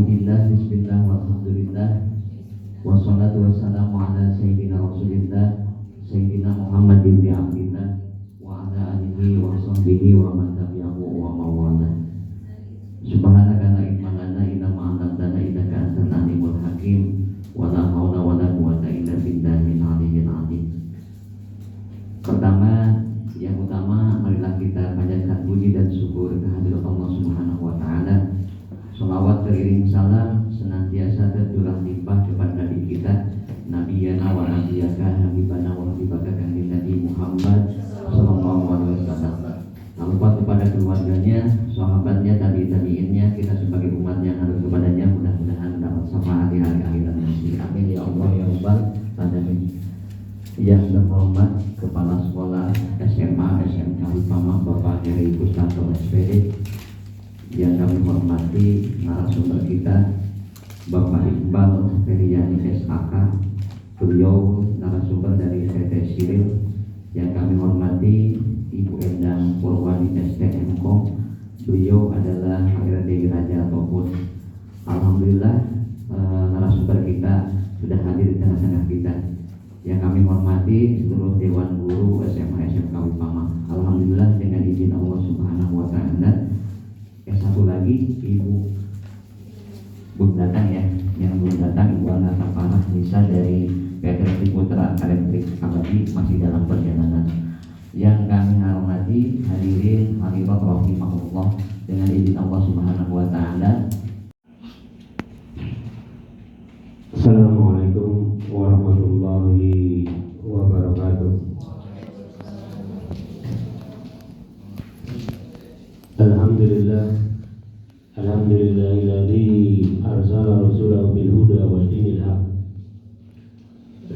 A'udzubillah, bismillah, walhamdulillah, wassalatu wassalamu ala sayyidina rasulillah, sayyidina Muhammad bin Abdillah, wa ala alihi wa sahbihi wa man tabi'ahu wa mawala. Subhanaka la ilma lana illa ma 'allamtana innaka antal alimul hakim, wa la haula wa la quwwata illa billahil aliyyil azim. Pertama, yang utama, marilah kita panjatkan puji dan syukur kehadirat Allah Subhanahu wa taala. Salawat beriring salam senantiasa tercurah limpah kepada Nabi kita, Nabiyana wa nabiyaka habibana wa habibaka kanjeng Nabi Muhammad sallallahu alaihi wasallam. Lalu kepada keluarganya, sahabatnya, tabi'innya, kita sebagai umat yang harus kepadanya, mudah-mudahan dapat syafaat di hari akhirat nanti. Amin ya Allah ya Rabbal alamin. Yang terhormat Kepala Sekolah SMA SMK Wipama Bapak Heri Kustanto SPD, yang kami hormati narasumber kita Bapak Iqbal Feryani SAK, beliau narasumber dari PT Siril. Yang kami hormati Ibu Endang Purwani STMK, beliau adalah HRD Raja ataupun alhamdulillah narasumber kita sudah hadir di tengah-tengah kita. Yang kami hormati seluruh Dewan Guru SMA SMK Wipama, alhamdulillah dengan izin Allah Subhanahu wa taala. Yang satu lagi Ibu belum datang ya, yang belum datang Ibu Anata Farah Nisa dari PT Triputra Elektrik Abadi masih dalam perjalanan. Yang kami hormati hadirin hadirat rahimahullah, dengan izin Allah Subhanahu wa taala. Assalamualaikum warahmatullahi wabarakatuh. Alhamdulillahilladzi arsala rasulahu bil huda wa dinil haq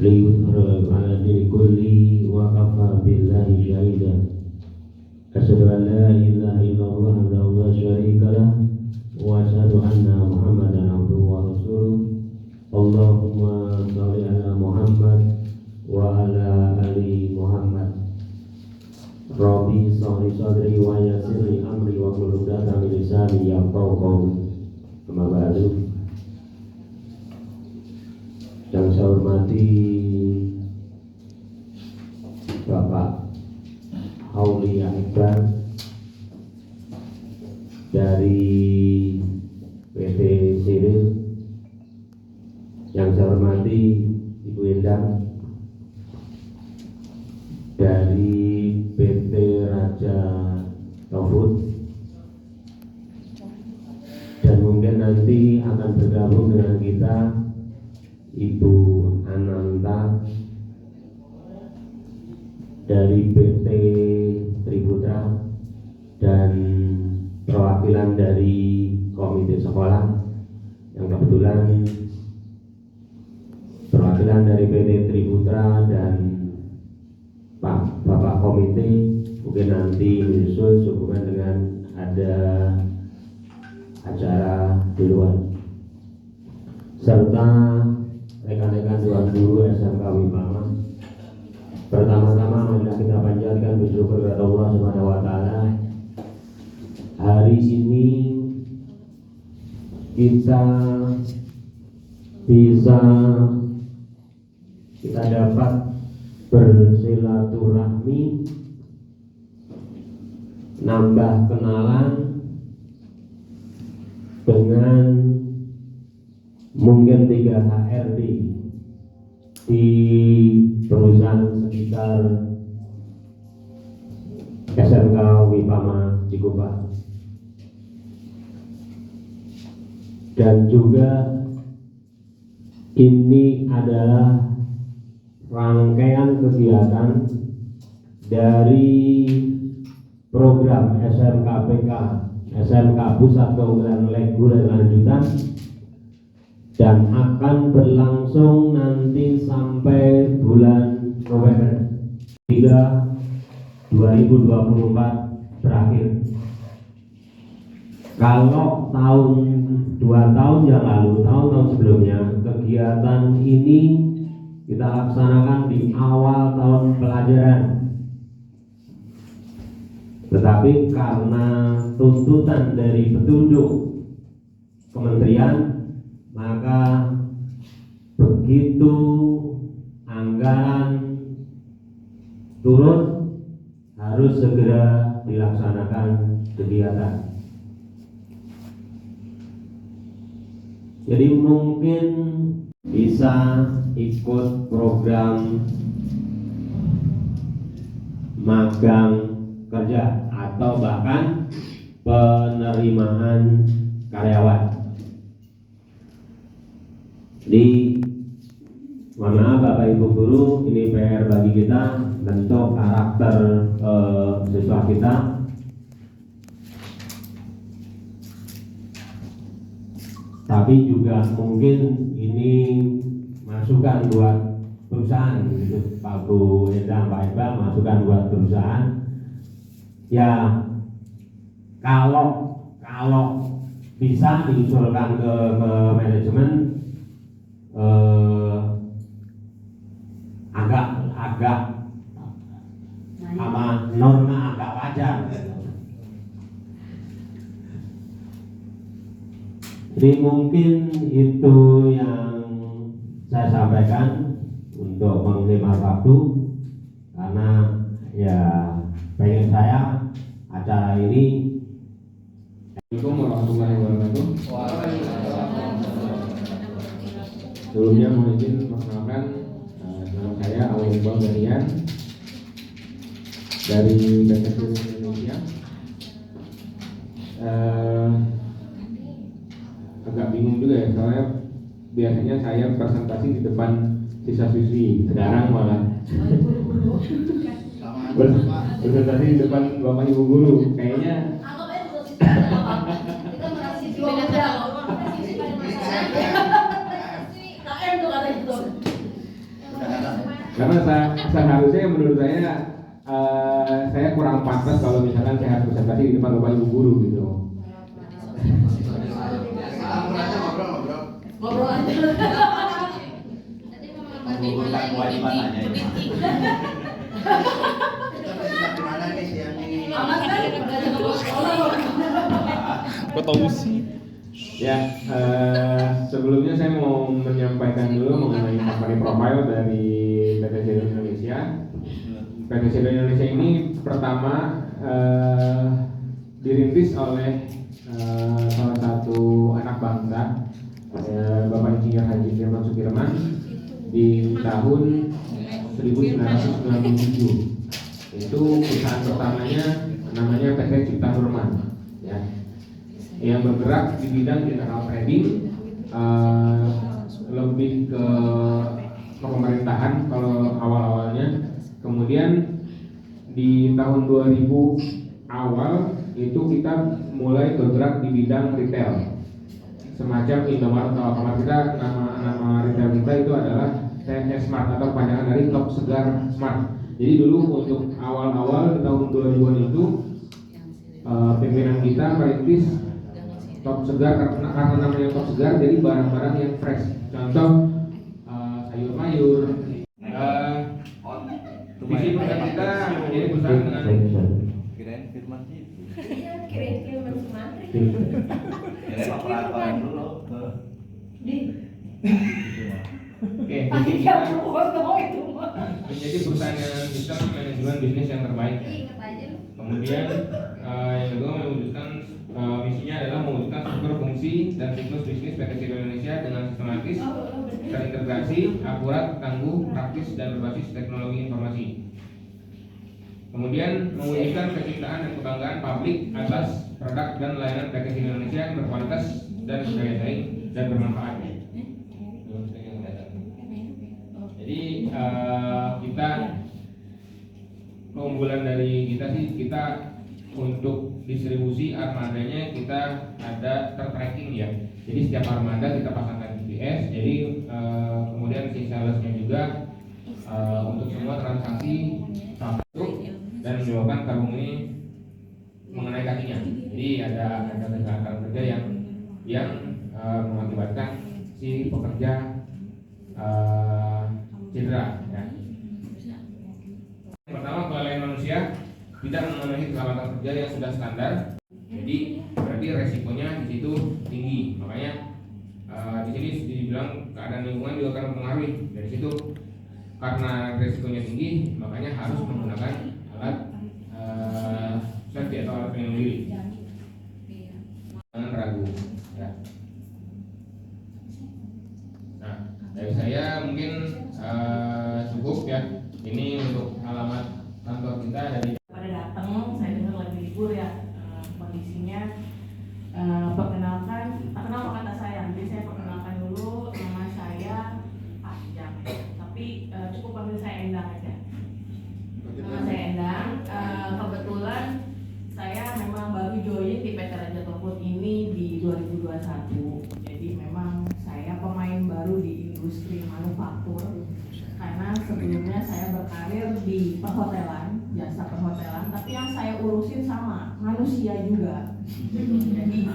liyudhhirahu 'ala dini kulli wa kafa billahi shahida. Asyhadu an la ilaha illallah wahdahu la syarika lah wa asyhadu anna Muhammadan abduhu wa rasuluh. Allahumma shalli ala Muhammad wa ala ali Muhammad. Rabbi sholli sadri wa yassirli amri wa hlul 'uqdatam min lisani yafqahu qawli. Amma ba'du. Yang saya hormati Bapak Aulia Iqbal dari PT Siril. Yang saya hormati Ibu Endang dari PT Raja Tofut, dan mungkin nanti akan bergabung dengan kita Ibu Ananta dari PT Triputra, dan perwakilan dari komite sekolah yang kebetulan perwakilan dari PT Triputra dan Bapak komite mungkin nanti menyusul sehubungan dengan ada acara di luar, serta rekan-rekan Dewan Guru SMK Wipama. Pertama-tama marilah kita panjatkan bersyukur kepada Allah Subhanahu wa taala. Hari ini kita dapat bersilaturahmi, nambah kenalan dengan mungkin 3 HRD di perusahaan sekitar SMK Wipama Cikupa, dan juga ini adalah rangkaian kegiatan dari program SMKPK, SMK Pusat Keunggulan Reguler Lanjutan, dan akan berlangsung nanti sampai bulan November 2024 berakhir. Kalau dua tahun yang lalu, tahun-tahun sebelumnya, kegiatan ini kita laksanakan di awal tahun pelajaran. Tetapi karena tuntutan dari petunjuk kementerian, maka begitu anggaran turun harus segera dilaksanakan kegiatan. Jadi mungkin bisa ikut program magang kerja atau bahkan penerimaan karyawan. Jadi mohon maaf Bapak Ibu Guru, ini PR bagi kita bentuk karakter siswa kita. Tapi juga mungkin ini masukan buat perusahaan, gitu. Pak Bu Endang, Pak Iqbal, masukan buat perusahaan. Ya kalau bisa diusulkan ke manajemen, agak sama norma agak wajar. Jadi mungkin itu yang saya sampaikan untuk menghemat waktu, karena ya pengen saya acara ini. Assalamualaikum warahmatullahi wabarakatuh. Sebelumnya mohon izin perkenalkan, nama saya Awal Iqbal Darian dari PT Seluruh Indonesia. Agak bingung juga ya, soalnya biasanya saya presentasi di depan siswa-siswi, sekarang malah presentasi di depan Bapak Ibu Guru. Kayaknya karena seharusnya menurut saya kurang pantas kalau misalkan saya harus presentasi di depan Bapak Ibu Guru gitu. Ngobrol aja. Bukan kewajiban aja. Gimana nih siang ini? Kok tahu sih? Ya, sebelumnya saya mau menyampaikan dulu mengenai company profile dari PT Seluruh Indonesia. PT Seluruh Indonesia ini pertama dirintis oleh salah satu anak bangsa, Bapak Insinyur Haji Firman Sukirman di tahun 1997. Itu perusahaan pertamanya namanya PT Cipta Nurman, ya, yang bergerak di bidang general trading, lebih ke pemerintahan kalau awal-awalnya. Kemudian di tahun 2000 awal itu kita mulai bergerak di bidang retail, semacam Indomaret atau Alfamart. Kita nama retail kita itu adalah TNS Smart atau kepanjangan dari Top Segar Smart. Jadi dulu untuk awal-awal di tahun 2000-an itu pimpinan kita merintis Top Segar karena namanya Top Segar, jadi barang-barang yang fresh. Contoh sayur mayur. Visi perusahaan kita menjadi perusahaan dengan Kirain Firman itu. Iya, kirain Firman Sumantri. Kirain peraturan dulu. Oke, Pasti visi dia kita ngomong itu mah. menjadi perusahaan dengan sistem manajemen bisnis yang terbaik. Ingat aja lu. Kemudian yang kedua mewujudkan misinya adalah mewujudkan struktur fungsi dan siklus bisnis PT Seluruh Indonesia dengan sistematis, terintegrasi, akurat, tangguh, praktis dan berbasis teknologi informasi. Kemudian mewujudkan kecintaan dan kebanggaan publik atas produk dan layanan PT Seluruh Indonesia yang berkualitas dan berdaya saing dan bermanfaat. Jadi kita keunggulan dari kita sih, kita untuk distribusi armadanya kita ada tertracking ya. Jadi setiap armada kita pasangkan GPS. Jadi kemudian si salesnya juga untuk semua transaksi masuk dan menyebabkan karung ini mengenai kakinya. Jadi ada kecelakaan kerja yang mengakibatkan si pekerja cedera. Ya. Pertama, kelalaian manusia tidak memenuhi keselamatan kerja yang sudah standar. Jadi berarti resikonya di situ tinggi. Makanya Di sini dibilang keadaan lingkungan juga akan mempengaruhi. Dari situ karena resikonya tinggi, makanya harus menggunakan alat safety atau alat pelindung diri. Jangan ragu. Ya. Nah, dari saya mungkin cukup ya. Ini untuk alamat kantor kita dari. Pada datang, saya dengar lagi libur ya. Kondisinya perkenalkan, tak kenal kata saya. Jadi saya perkenalkan dulu, nama saya panjang, tapi cukup panggil saya Endang aja. Nama saya Endang. Kebetulan saya memang baru join di PT Raja Toput ini di 2021. Jadi memang saya pemain baru di industri manufaktur. Karena sebelumnya saya berkarir di perhotelan, jasa perhotelan, tapi yang saya urusin sama manusia juga. Jadi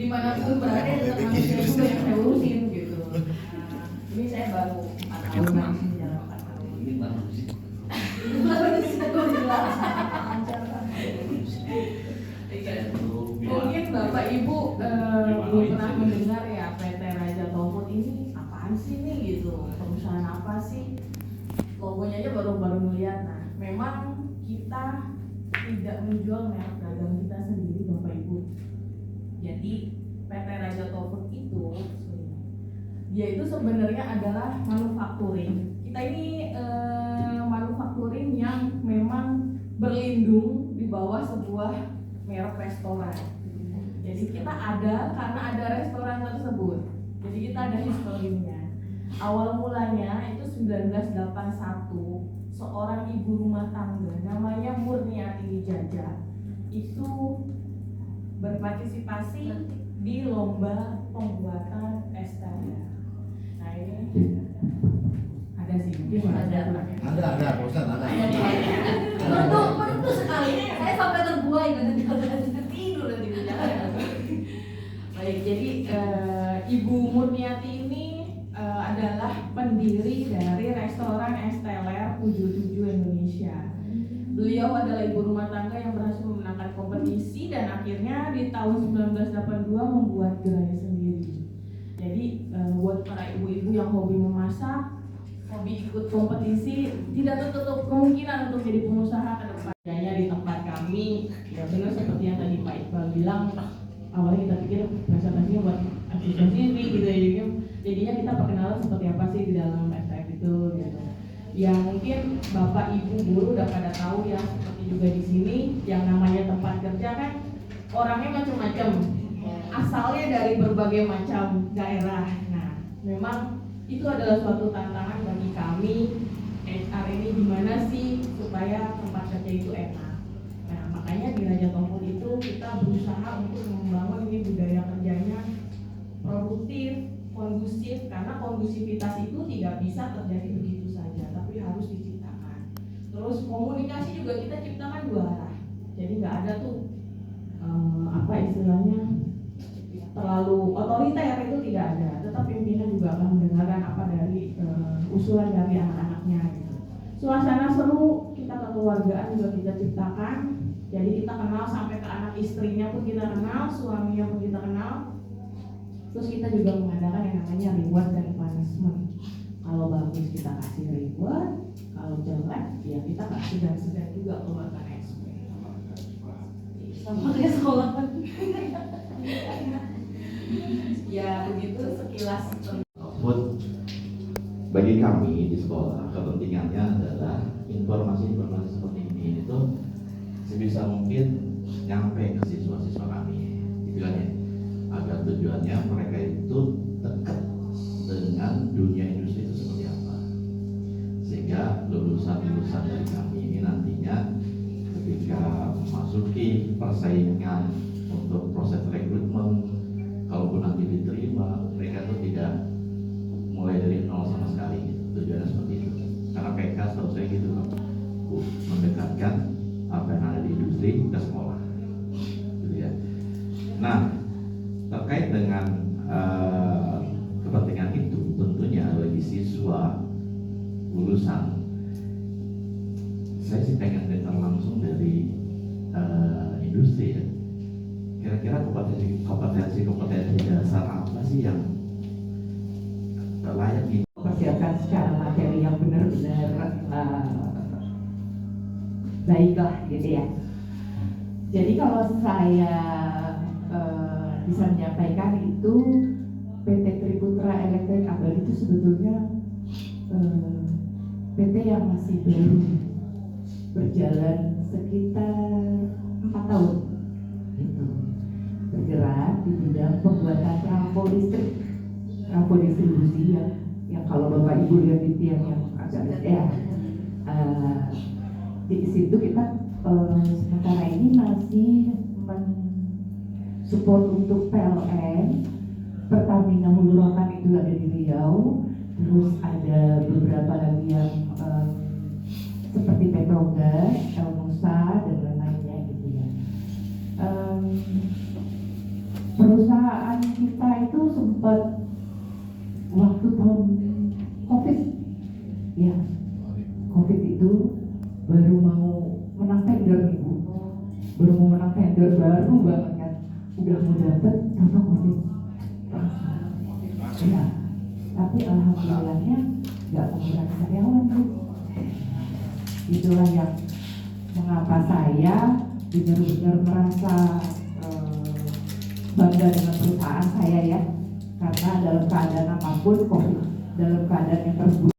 dimanapun berada tetap manusia juga yang saya urusin gitu. Ini saya baru 4 tahun masih jalan 4 tahun. Ini baru sih. Mungkin Bapak Ibu belum pernah mendengar ya PT Raja Toput ini apaan sih nih gitu, perusahaan apa sih? Logonya aja baru ngeliat. Nah, memang kita tidak menjual merek dagang kita sendiri Bapak Ibu. Jadi PT Raja Toput itu dia itu sebenarnya adalah manufacturing. Kita ini manufacturing yang memang berlindung di bawah sebuah merek restoran. Jadi kita ada karena ada restoran tersebut. Jadi kita ada historinya. Awal mulanya itu 1981, seorang ibu rumah tangga namanya Murniati Wijaya itu berpartisipasi di lomba pembuatan es teler. Nah ini ada sih, mungkin ada. Ada, Pak Ustadz, ada. Menurut sekali, saya sampai terbuai dengan tidur nanti bicara. Baik, jadi Ibu Murniati ini adalah pendiri dari restoran es teler 77 Indonesia. Beliau adalah ibu rumah tangga yang berhasil memenangkan kompetisi dan akhirnya di tahun 1982 membuat gerai sendiri. Jadi buat para ibu-ibu yang hobi memasak, hobi ikut kompetisi, tidak tertutup kemungkinan untuk jadi pengusaha ke depan. Kayaknya di tempat kami, ya benar seperti yang tadi Pak Iqbal bilang, awalnya kita pikir presentasinya buat asisten gitu ya, jadinya kita perkenalan seperti apa sih di dalam STF itu gitu. Ya mungkin Bapak Ibu guru udah pada tahu ya, seperti juga di sini yang namanya tempat kerja kan orangnya macam-macam, asalnya dari berbagai macam daerah. Nah, memang itu adalah suatu tantangan bagi kami HR ini, gimana sih supaya tempat kerja itu enak. Nah, makanya di Raja Toput itu kita berusaha untuk membangun ini budaya kerjanya produktif, kondusif, karena kondusivitas itu tidak bisa terjadi begitu saja, tapi harus diciptakan. Terus komunikasi juga kita ciptakan 2 arah, jadi nggak ada tuh apa istilahnya terlalu otoriter, itu tidak ada. Tetap pimpinan juga akan mendengarkan apa dari usulan dari anak-anaknya gitu. Suasana seru, kita kekeluargaan juga kita ciptakan. Jadi kita kenal sampai ke anak istrinya pun kita kenal, suaminya pun kita kenal. Terus kita juga mengadakan yang namanya reward dan punishment. Kalau bagus kita kasih reward, kalau jelek ya kita kasih dan sedang juga keluarkan SP. Sama kayak sekolah. Ya begitu sekilas. Food bagi kami di sekolah kepentingannya adalah informasi-informasi seperti ini itu sebisa mungkin nyampe ke siswa-siswa kami, dibilangnya agar tujuannya mereka itu dekat dengan dunia industri itu seperti apa, sehingga lulusan-lulusan dari kami ini nantinya ketika memasuki persaingan untuk proses rekrutmen, kalaupun nanti diterima, mereka itu tidak mulai dari nol sama sekali gitu. Tujuannya seperti itu, karena PK setahu saya gitu Bu, mendekatkan apa yang ada di industri ke sekolah gitu ya. Nah, terkait dengan kepentingan itu tentunya bagi siswa lulusan, saya sih pengen dengar langsung dari industri ya. Kira-kira kompetensi dasar apa sih yang layak di persiapkan secara materi yang benar-benar baiklah gitu ya. Jadi kalau saya bisa menyampaikan itu PT Triputra Elektrik Abadi itu sebetulnya PT yang masih baru berjalan sekitar 4 tahun gitu. Bergerak di bidang pembuatan trafo listrik, trafo distribusi ya, yang kalau Bapak Ibu lihat di tiang yang agak ya, di situ kita sementara ini masih support untuk PLN, Pertamina Hulu Rotan itu ada di Riau, terus ada beberapa lagi yang seperti Petrogas, Elmusa dan lain-lainnya gitu ya. Perusahaan kita itu sempat waktu tahun COVID, ya COVID itu baru mau menang tender nih Bu, baru mau menang tender baru banget kan, udah mau dapet tanpa COVID. Ya, tapi alhamdulillahnya nggak mengurangi karyawan Bu. Itulah yang mengapa saya benar-benar merasa bangga dengan perusahaan saya ya, karena dalam keadaan apapun COVID, dalam keadaan yang terburuk